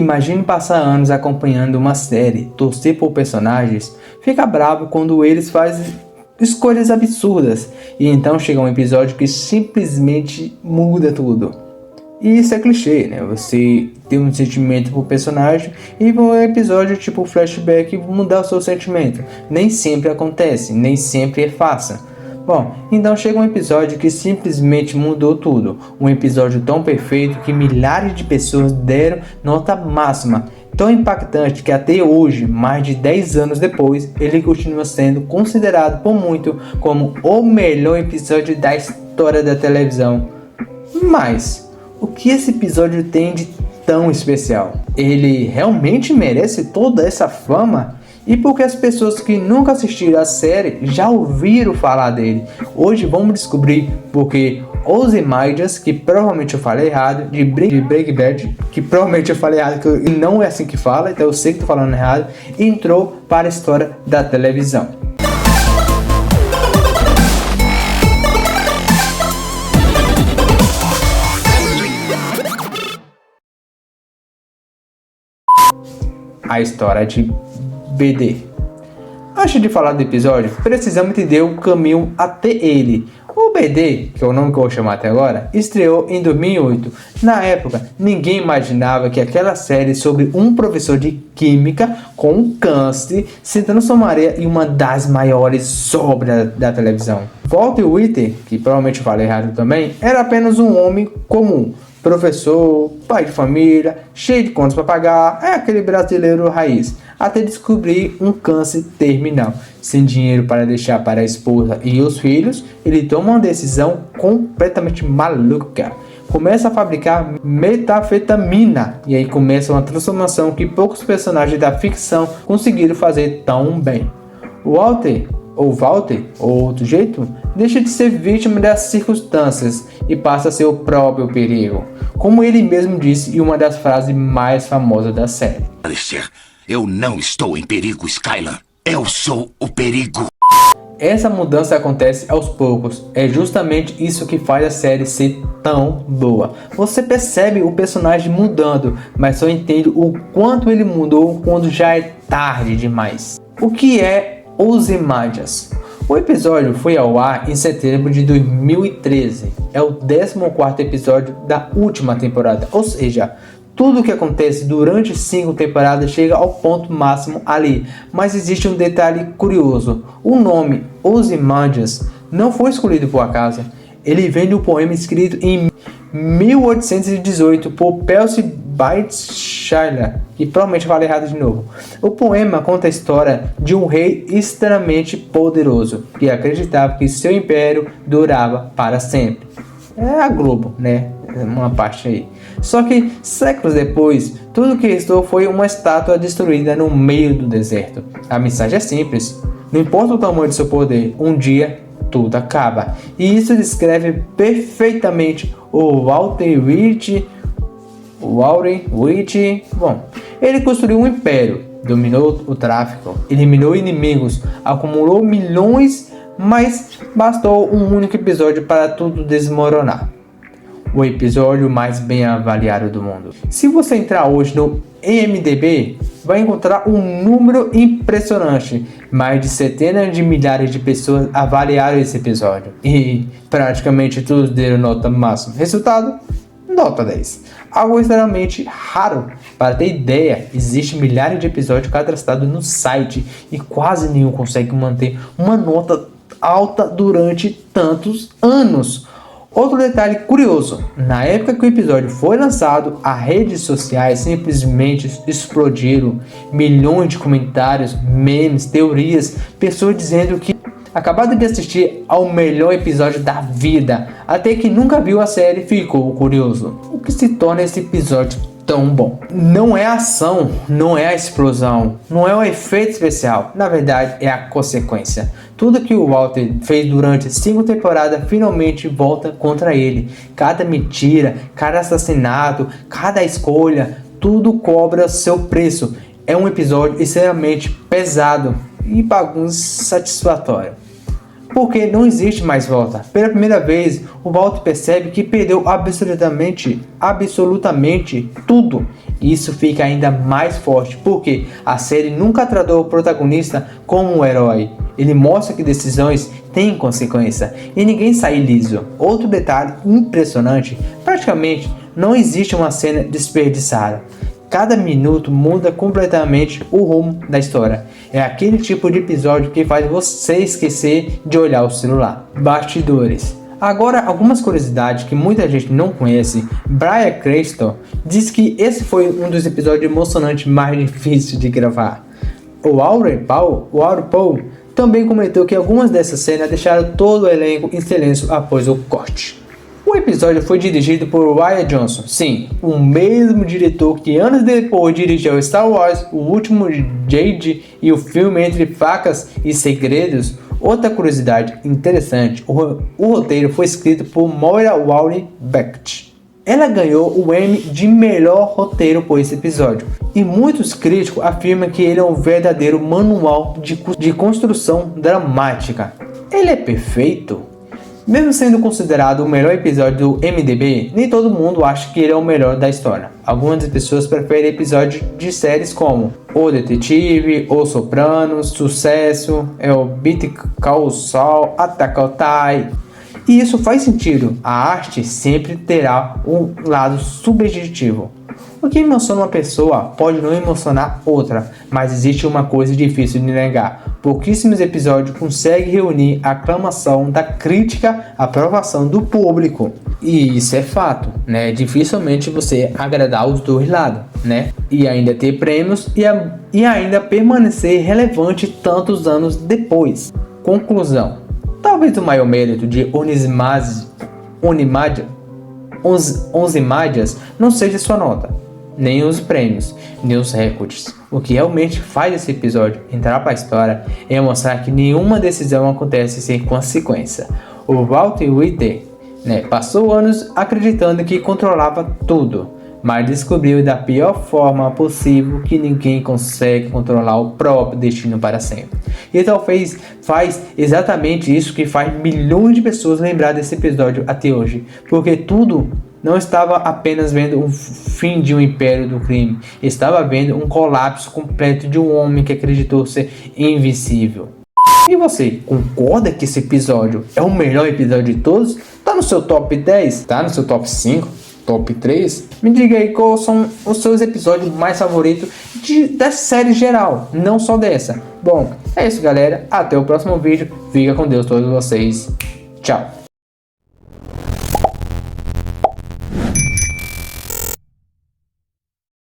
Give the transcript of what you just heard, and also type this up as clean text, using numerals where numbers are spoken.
Imagine passar anos acompanhando uma série, torcer por personagens, fica bravo quando eles fazem escolhas absurdas e então chega um episódio que simplesmente muda tudo. E isso é clichê, né? Você tem um sentimento por personagem e um episódio tipo flashback mudar o seu sentimento. Nem sempre acontece, nem sempre é fácil. Bom, então chega um episódio que simplesmente mudou tudo. Um episódio tão perfeito que milhares de pessoas deram nota máxima. Tão impactante que até hoje, mais de 10 anos depois, ele continua sendo considerado por muito como o melhor episódio da história da televisão. Mas, o que esse episódio tem de tão especial? Ele realmente merece toda essa fama? E porque as pessoas que nunca assistiram a série já ouviram falar dele. Hoje vamos descobrir porque Ozymandias, que provavelmente eu falei errado, de Breaking Bad, que provavelmente eu falei errado, que não é assim que fala, então eu sei que estou falando errado, entrou para a história da televisão. A história de BD. Antes de falar do episódio, precisamos entender o caminho até ele. O BD, que é o nome que eu vou chamar até agora, estreou em 2008. Na época, ninguém imaginava que aquela série sobre um professor de química com câncer se transformaria em uma das maiores obras da televisão. Walter White, que provavelmente eu falei errado também, era apenas um homem comum. Professor, pai de família, cheio de contas para pagar, é aquele brasileiro raiz, até descobrir um câncer terminal. Sem dinheiro para deixar para a esposa e os filhos, ele toma uma decisão completamente maluca. Começa a fabricar metanfetamina e aí começa uma transformação que poucos personagens da ficção conseguiram fazer tão bem. Walter, ou outro jeito, deixa de ser vítima das circunstâncias e passa a ser o próprio perigo. Como ele mesmo disse em uma das frases mais famosas da série. Alistair, eu não estou em perigo, Skylar. Eu sou o perigo. Essa mudança acontece aos poucos. É justamente isso que faz a série ser tão boa. Você percebe o personagem mudando, mas só entende o quanto ele mudou quando já é tarde demais. O que é Ozymandias? O episódio foi ao ar em setembro de 2013. É o 14º episódio da última temporada, ou seja, tudo o que acontece durante 5 temporadas chega ao ponto máximo ali. Mas existe um detalhe curioso. O nome Ozymandias não foi escolhido por acaso. Ele vem do poema escrito em 1818 por Percy Bysshe Shelley, que provavelmente falei errado de novo. O poema conta a história de um rei extremamente poderoso que acreditava que seu império durava para sempre. É a Globo, né? Uma parte aí. Só que séculos depois, tudo que restou foi uma estátua destruída no meio do deserto. A mensagem é simples: não importa o tamanho do seu poder, um dia tudo acaba. E isso descreve perfeitamente o Walter White. Bom, ele construiu um império, dominou o tráfico, eliminou inimigos, acumulou milhões, mas bastou um único episódio para tudo desmoronar. O episódio mais bem avaliado do mundo. Se você entrar hoje no IMDb, vai encontrar um número impressionante. Mais de centenas de milhares de pessoas avaliaram esse episódio e praticamente todos deram nota máxima. Resultado? Nota 10. Algo extremamente raro. Para ter ideia, existem milhares de episódios cadastrados no site e quase nenhum consegue manter uma nota alta durante tantos anos. Outro detalhe curioso, na época que o episódio foi lançado, as redes sociais simplesmente explodiram. Milhões de comentários, memes, teorias, pessoas dizendo que acabado de assistir ao melhor episódio da vida, até que nunca viu a série ficou curioso. O que se torna esse episódio tão bom? Não é a ação, não é a explosão, não é o efeito especial, na verdade é a consequência. Tudo que o Walter fez durante 5 temporadas finalmente volta contra ele. Cada mentira, cada assassinato, cada escolha, tudo cobra seu preço. É um episódio extremamente pesado e bagunça satisfatório. porque não existe mais volta. Pela primeira vez, o Walt percebe que perdeu absolutamente tudo. Isso fica ainda mais forte, porque a série nunca tratou o protagonista como um herói. Ele mostra que decisões têm consequência e ninguém sai liso. Outro detalhe impressionante, praticamente não existe uma cena desperdiçada. Cada minuto muda completamente o rumo da história. É aquele tipo de episódio que faz você esquecer de olhar o celular. Bastidores. Agora, algumas curiosidades que muita gente não conhece. Bryan Cranston diz que esse foi um dos episódios emocionantes mais difíceis de gravar. O Aaron Paul também comentou que algumas dessas cenas deixaram todo o elenco em silêncio após o corte. O episódio foi dirigido por Rian Johnson, sim, o mesmo diretor que anos depois dirigiu Star Wars, O Último Jedi e o filme Entre Facas e Segredos. Outra curiosidade interessante, o roteiro foi escrito por Moira Walley-Becht. Ela ganhou o Emmy de melhor roteiro por esse episódio, e muitos críticos afirmam que ele é um verdadeiro manual de construção dramática. Ele é perfeito? Mesmo sendo considerado o melhor episódio do MDB, nem todo mundo acha que ele é o melhor da história. Algumas pessoas preferem episódios de séries como O Detetive, Os Sopranos, Sucesso, o Better Call Saul, Attack on Titan. E isso faz sentido, a arte sempre terá um lado subjetivo. O que emociona uma pessoa pode não emocionar outra, mas existe uma coisa difícil de negar. Pouquíssimos episódios conseguem reunir a aclamação da crítica, a aprovação do público. E isso é fato, né? Dificilmente você agradar os dois lados, né? E ainda ter prêmios e ainda permanecer relevante tantos anos depois. Conclusão. Talvez o maior mérito de Ozymandias não seja sua nota, nem os prêmios, nem os recordes. O que realmente faz esse episódio entrar para a história é mostrar que nenhuma decisão acontece sem consequência. O Walter White, passou anos acreditando que controlava tudo, mas descobriu da pior forma possível que ninguém consegue controlar o próprio destino para sempre. E talvez faz exatamente isso que faz milhões de pessoas lembrar desse episódio até hoje, porque tudo não estava apenas vendo um fim de um império do crime, estava vendo um colapso completo de um homem que acreditou ser invencível. E você, concorda que esse episódio é o melhor episódio de todos? Tá no seu top 10? Tá no seu top 5? Top 3? Me diga aí quais são os seus episódios mais favoritos da série geral, não só dessa. Bom, é isso galera, até o próximo vídeo, fica com Deus todos vocês, tchau.